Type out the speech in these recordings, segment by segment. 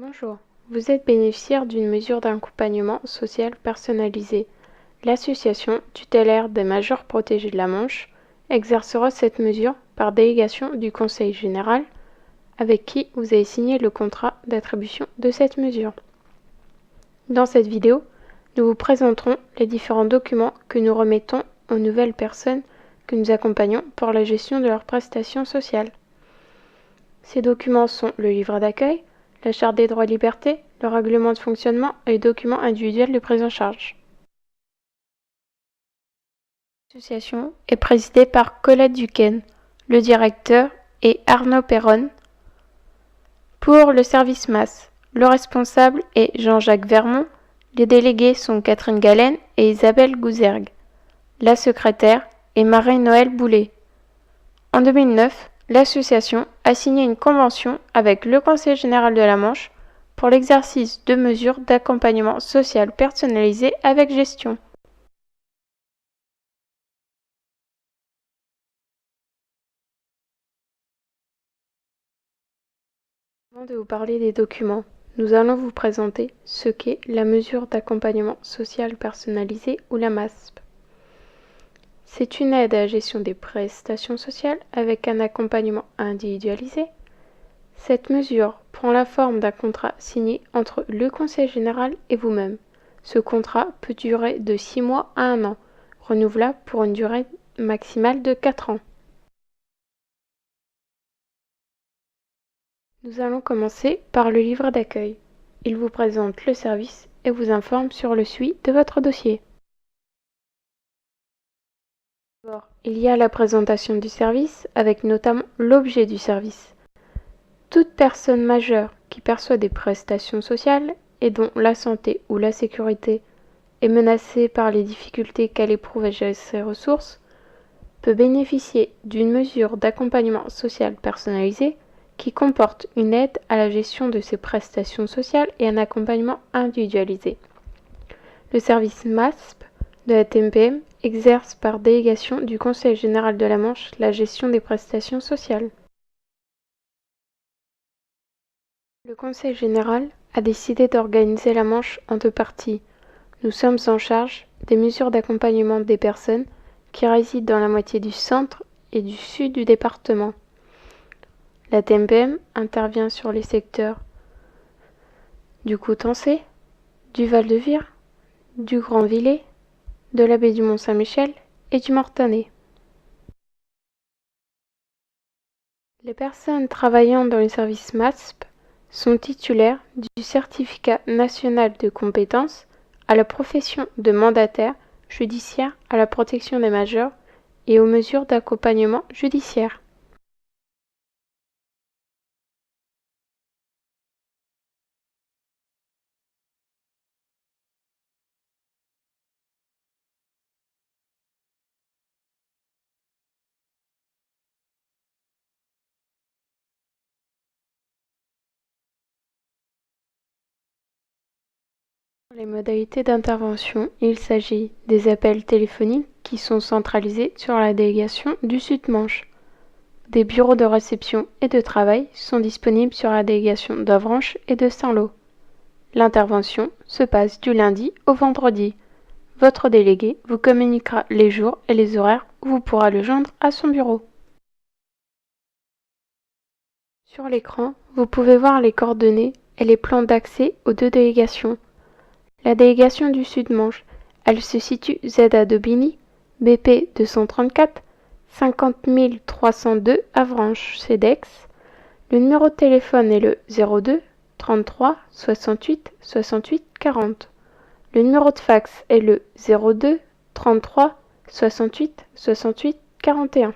Bonjour, vous êtes bénéficiaire d'une mesure d'accompagnement social personnalisé. L'association tutélaire des majeurs protégés de la Manche exercera cette mesure par délégation du Conseil général avec qui vous avez signé le contrat d'attribution de cette mesure. Dans cette vidéo, nous vous présenterons les différents documents que nous remettons aux nouvelles personnes que nous accompagnons pour la gestion de leurs prestations sociales. Ces documents sont le livret d'accueil, la Charte des droits et libertés, le règlement de fonctionnement et les documents individuels de prise en charge. L'association est présidée par Colette Duquesne. Le directeur est Arnaud Perron. Pour le service MAS, le responsable est Jean-Jacques Vermont. Les délégués sont Catherine Galen et Isabelle Gouzergue. La secrétaire est Marie-Noëlle Boulet. En 2009, l'association a signé une convention avec le Conseil général de la Manche pour l'exercice de mesures d'accompagnement social personnalisé avec gestion. Avant de vous parler des documents, nous allons vous présenter ce qu'est la mesure d'accompagnement social personnalisé ou la MASP. C'est une aide à la gestion des prestations sociales avec un accompagnement individualisé. Cette mesure prend la forme d'un contrat signé entre le Conseil général et vous-même. Ce contrat peut durer de 6 mois à 1 an, renouvelable pour une durée maximale de 4 ans. Nous allons commencer par le livret d'accueil. Il vous présente le service et vous informe sur le suivi de votre dossier. D'abord, il y a la présentation du service avec notamment l'objet du service. Toute personne majeure qui perçoit des prestations sociales et dont la santé ou la sécurité est menacée par les difficultés qu'elle éprouve à gérer ses ressources peut bénéficier d'une mesure d'accompagnement social personnalisé qui comporte une aide à la gestion de ses prestations sociales et un accompagnement individualisé. Le service MASP de la TMPM exerce par délégation du Conseil général de la Manche la gestion des prestations sociales. Le Conseil général a décidé d'organiser la Manche en 2 parties. Nous sommes en charge des mesures d'accompagnement des personnes qui résident dans la moitié du centre et du sud du département. La TMPM intervient sur les secteurs du Coutançais, du Val-de-Vire, du Grand-Villers, de la baie du Mont-Saint-Michel et du Mortanet. Les personnes travaillant dans les services MASP sont titulaires du certificat national de compétences à la profession de mandataire judiciaire à la protection des majeurs et aux mesures d'accompagnement judiciaire. Pour les modalités d'intervention, il s'agit des appels téléphoniques qui sont centralisés sur la délégation du Sud-Manche. Des bureaux de réception et de travail sont disponibles sur la délégation d'Avranches et de Saint-Lô. L'intervention se passe du lundi au vendredi. Votre délégué vous communiquera les jours et les horaires où vous pourrez le joindre à son bureau. Sur l'écran, vous pouvez voir les coordonnées et les plans d'accès aux 2 délégations. La délégation du Sud-Manche, elle se situe Z à Daubigny, BP 234, 50 302 Avranches-Cedex. Le numéro de téléphone est le 02 33 68 68 40. Le numéro de fax est le 02 33 68 68 41.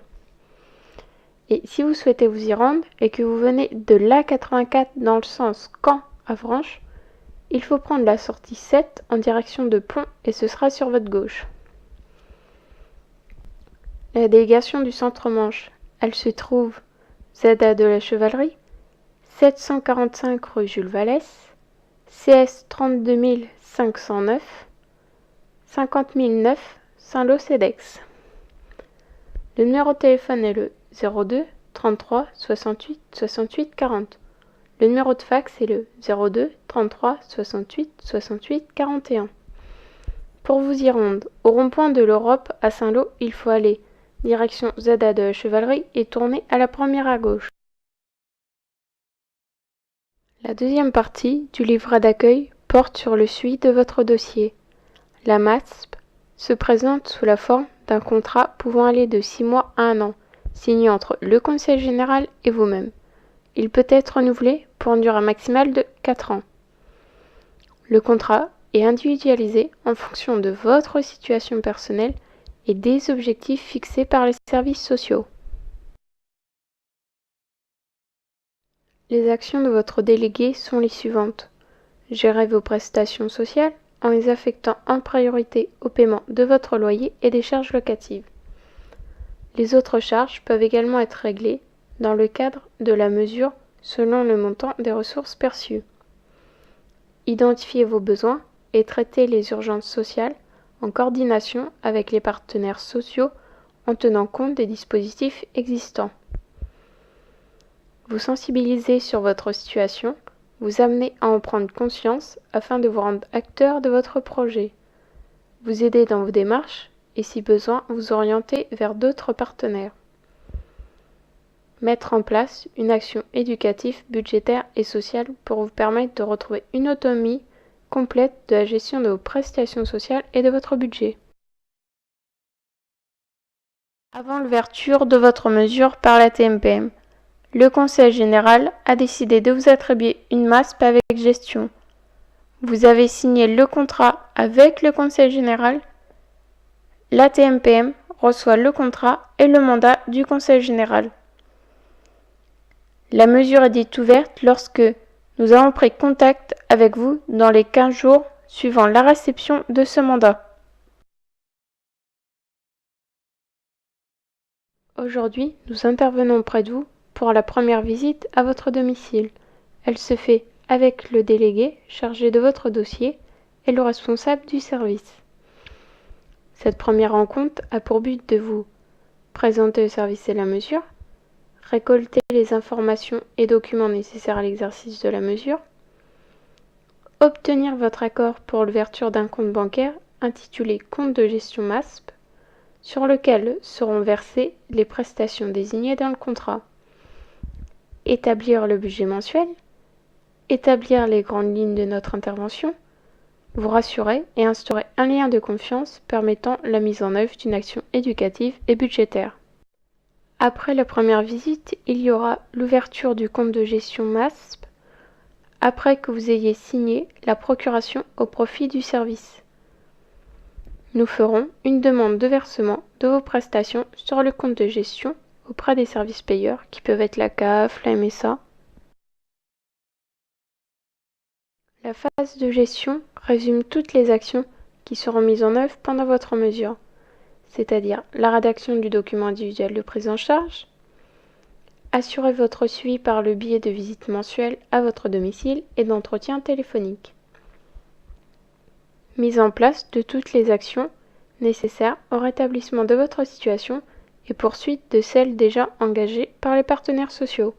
Et si vous souhaitez vous y rendre et que vous venez de l'A84 dans le sens Caen-Avranches, il faut prendre la sortie 7 en direction de Pont et ce sera sur votre gauche. La délégation du Centre-Manche, elle se trouve ZA de la Chevalerie, 745 rue Jules Vallès, CS 32 509, 50 009 Saint-Lô-Cedex. Le numéro de téléphone est le 02 33 68 68 40. Le numéro de fax est le 02 33 68 68 41. Pour vous y rendre, au rond-point de l'Europe à Saint-Lô, il faut aller direction ZA de la Chevalerie et tourner à la première à gauche. La deuxième partie du livret d'accueil porte sur le suivi de votre dossier. La MASP se présente sous la forme d'un contrat pouvant aller de 6 mois à 1 an, signé entre le Conseil général et vous-même. Il peut être renouvelé pour une durée maximale de 4 ans. Le contrat est individualisé en fonction de votre situation personnelle et des objectifs fixés par les services sociaux. Les actions de votre délégué sont les suivantes. Gérez vos prestations sociales en les affectant en priorité au paiement de votre loyer et des charges locatives. Les autres charges peuvent également être réglées dans le cadre de la mesure selon le montant des ressources perçues. Identifiez vos besoins et traitez les urgences sociales en coordination avec les partenaires sociaux en tenant compte des dispositifs existants. Vous sensibilisez sur votre situation, vous amenez à en prendre conscience afin de vous rendre acteur de votre projet. Vous aidez dans vos démarches et si besoin, vous orientez vers d'autres partenaires. Mettre en place une action éducative, budgétaire et sociale pour vous permettre de retrouver une autonomie complète de la gestion de vos prestations sociales et de votre budget. Avant l'ouverture de votre mesure par la TMPM, le Conseil général a décidé de vous attribuer une MASP avec gestion. Vous avez signé le contrat avec le Conseil général. La TMPM reçoit le contrat et le mandat du Conseil général. La mesure est dite ouverte lorsque nous avons pris contact avec vous dans les 15 jours suivant la réception de ce mandat. Aujourd'hui, nous intervenons auprès de vous pour la première visite à votre domicile. Elle se fait avec le délégué chargé de votre dossier et le responsable du service. Cette première rencontre a pour but de vous présenter le service et la mesure, récolter les informations et documents nécessaires à l'exercice de la mesure, obtenir votre accord pour l'ouverture d'un compte bancaire intitulé compte de gestion MASP, sur lequel seront versées les prestations désignées dans le contrat, établir le budget mensuel, établir les grandes lignes de notre intervention, vous rassurer et instaurer un lien de confiance permettant la mise en œuvre d'une action éducative et budgétaire. Après la première visite, il y aura l'ouverture du compte de gestion MASP après que vous ayez signé la procuration au profit du service. Nous ferons une demande de versement de vos prestations sur le compte de gestion auprès des services payeurs qui peuvent être la CAF, la MSA. La phase de gestion résume toutes les actions qui seront mises en œuvre pendant votre mesure, c'est-à-dire la rédaction du document individuel de prise en charge, assurer votre suivi par le biais de visites mensuelles à votre domicile et d'entretien téléphonique. Mise en place de toutes les actions nécessaires au rétablissement de votre situation et poursuite de celles déjà engagées par les partenaires sociaux.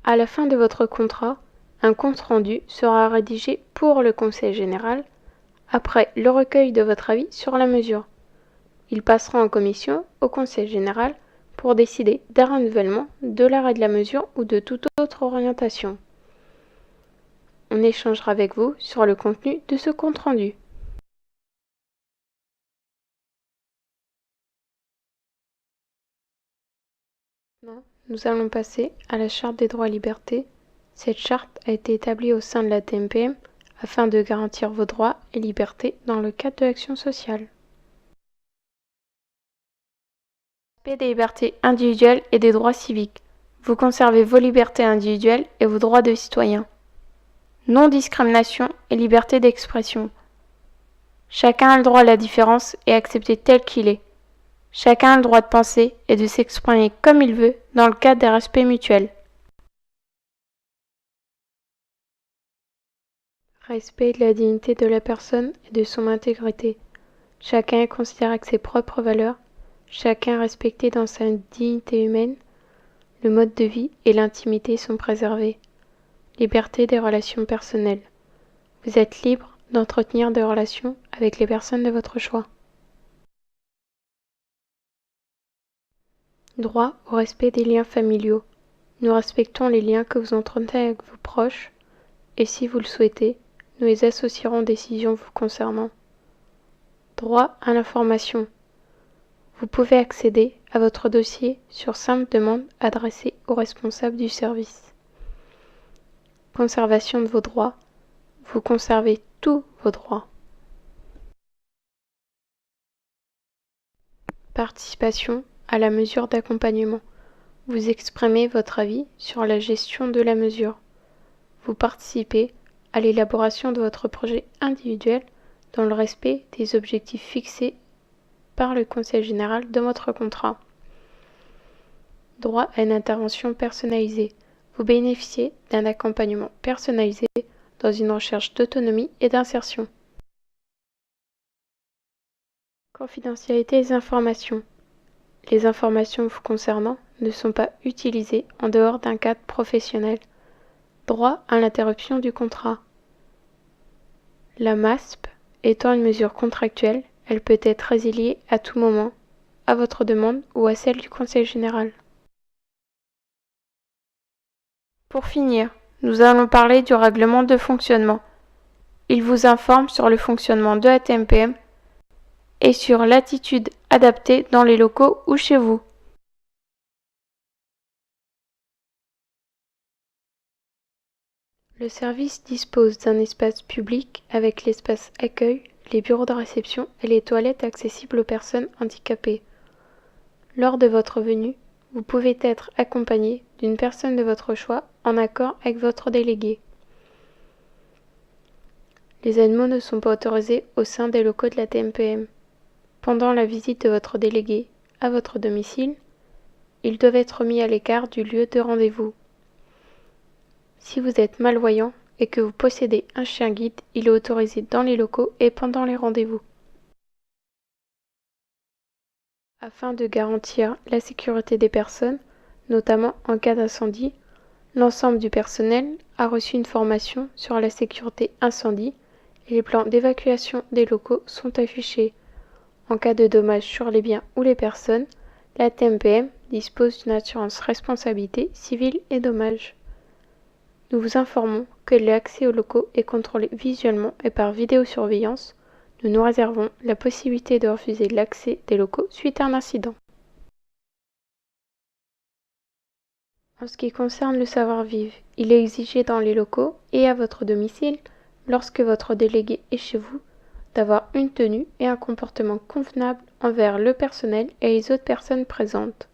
À la fin de votre contrat, un compte-rendu sera rédigé pour le Conseil général après le recueil de votre avis sur la mesure. Il passera en commission au Conseil général pour décider d'un renouvellement de l'arrêt de la mesure ou de toute autre orientation. On échangera avec vous sur le contenu de ce compte-rendu. Maintenant, nous allons passer à la Charte des droits et libertés. Cette charte a été établie au sein de la TMPM afin de garantir vos droits et libertés dans le cadre de l'action sociale. Respect des libertés individuelles et des droits civiques. Vous conservez vos libertés individuelles et vos droits de citoyen. Non-discrimination et liberté d'expression. Chacun a le droit à la différence et accepté tel qu'il est. Chacun a le droit de penser et de s'exprimer comme il veut dans le cadre des respects mutuels. Respect de la dignité de la personne et de son intégrité. Chacun est considéré avec ses propres valeurs. Chacun est respecté dans sa dignité humaine. Le mode de vie et l'intimité sont préservés. Liberté des relations personnelles. Vous êtes libre d'entretenir des relations avec les personnes de votre choix. Droit au respect des liens familiaux. Nous respectons les liens que vous entretenez avec vos proches et si vous le souhaitez, nous les associerons aux décisions vous concernant. Droit à l'information. Vous pouvez accéder à votre dossier sur simple demande adressée au responsable du service. Conservation de vos droits. Vous conservez tous vos droits. Participation à la mesure d'accompagnement. Vous exprimez votre avis sur la gestion de la mesure. Vous participez à l'élaboration de votre projet individuel dans le respect des objectifs fixés par le Conseil général de votre contrat. Droit à une intervention personnalisée. Vous bénéficiez d'un accompagnement personnalisé dans une recherche d'autonomie et d'insertion. Confidentialité des informations. Les informations vous concernant ne sont pas utilisées en dehors d'un cadre professionnel. Droit à l'interruption du contrat. La MASP étant une mesure contractuelle, elle peut être résiliée à tout moment, à votre demande ou à celle du Conseil général. Pour finir, nous allons parler du règlement de fonctionnement. Il vous informe sur le fonctionnement de la TMPM et sur l'attitude adaptée dans les locaux ou chez vous. Le service dispose d'un espace public avec l'espace accueil, les bureaux de réception et les toilettes accessibles aux personnes handicapées. Lors de votre venue, vous pouvez être accompagné d'une personne de votre choix en accord avec votre délégué. Les animaux ne sont pas autorisés au sein des locaux de la TMPM. Pendant la visite de votre délégué à votre domicile, ils doivent être mis à l'écart du lieu de rendez-vous. Si vous êtes malvoyant et que vous possédez un chien guide, il est autorisé dans les locaux et pendant les rendez-vous. Afin de garantir la sécurité des personnes, notamment en cas d'incendie, l'ensemble du personnel a reçu une formation sur la sécurité incendie et les plans d'évacuation des locaux sont affichés. En cas de dommages sur les biens ou les personnes, la TMPM dispose d'une assurance responsabilité civile et dommages. Nous vous informons que l'accès aux locaux est contrôlé visuellement et par vidéosurveillance. Nous nous réservons la possibilité de refuser l'accès des locaux suite à un incident. En ce qui concerne le savoir-vivre, il est exigé dans les locaux et à votre domicile, lorsque votre délégué est chez vous, d'avoir une tenue et un comportement convenable envers le personnel et les autres personnes présentes.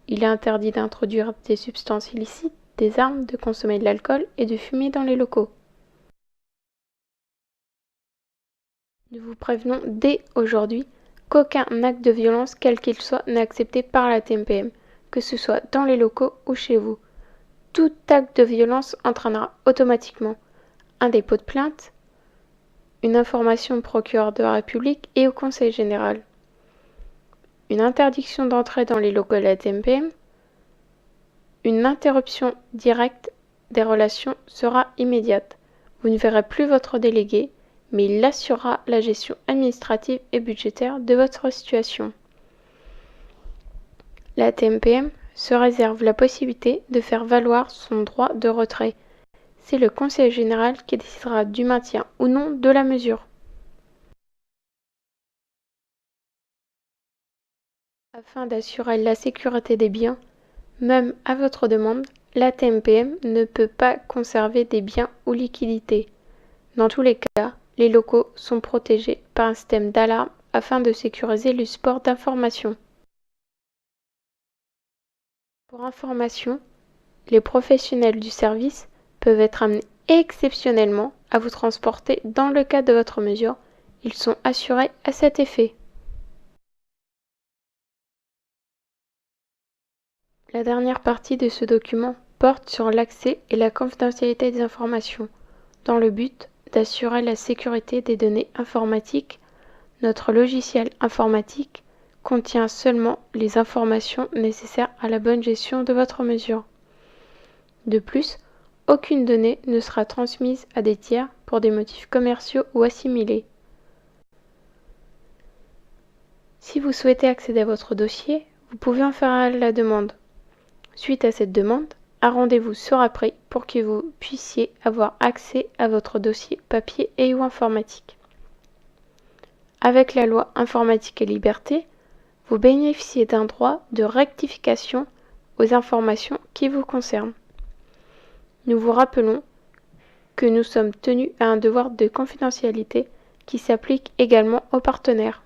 Il est interdit d'introduire des substances illicites, des armes, de consommer de l'alcool et de fumer dans les locaux. Nous vous prévenons dès aujourd'hui qu'aucun acte de violence, quel qu'il soit, n'est accepté par la TMPM, que ce soit dans les locaux ou chez vous. Tout acte de violence entraînera automatiquement un dépôt de plainte, une information au procureur de la République et au Conseil général, une interdiction d'entrée dans les locaux de la TMPM, une interruption directe des relations sera immédiate. Vous ne verrez plus votre délégué, mais il assurera la gestion administrative et budgétaire de votre situation. La TMPM se réserve la possibilité de faire valoir son droit de retrait. C'est le Conseil général qui décidera du maintien ou non de la mesure. Afin d'assurer la sécurité des biens, même à votre demande, la TMPM ne peut pas conserver des biens ou liquidités. Dans tous les cas, les locaux sont protégés par un système d'alarme afin de sécuriser le support d'information. Pour information, les professionnels du service peuvent être amenés exceptionnellement à vous transporter dans le cadre de votre mesure. Ils sont assurés à cet effet. La dernière partie de ce document porte sur l'accès et la confidentialité des informations, dans le but d'assurer la sécurité des données informatiques. Notre logiciel informatique contient seulement les informations nécessaires à la bonne gestion de votre mesure. De plus, aucune donnée ne sera transmise à des tiers pour des motifs commerciaux ou assimilés. Si vous souhaitez accéder à votre dossier, vous pouvez en faire la demande. Suite à cette demande, un rendez-vous sera pris pour que vous puissiez avoir accès à votre dossier papier et ou informatique. Avec la loi Informatique et Liberté, vous bénéficiez d'un droit de rectification aux informations qui vous concernent. Nous vous rappelons que nous sommes tenus à un devoir de confidentialité qui s'applique également aux partenaires.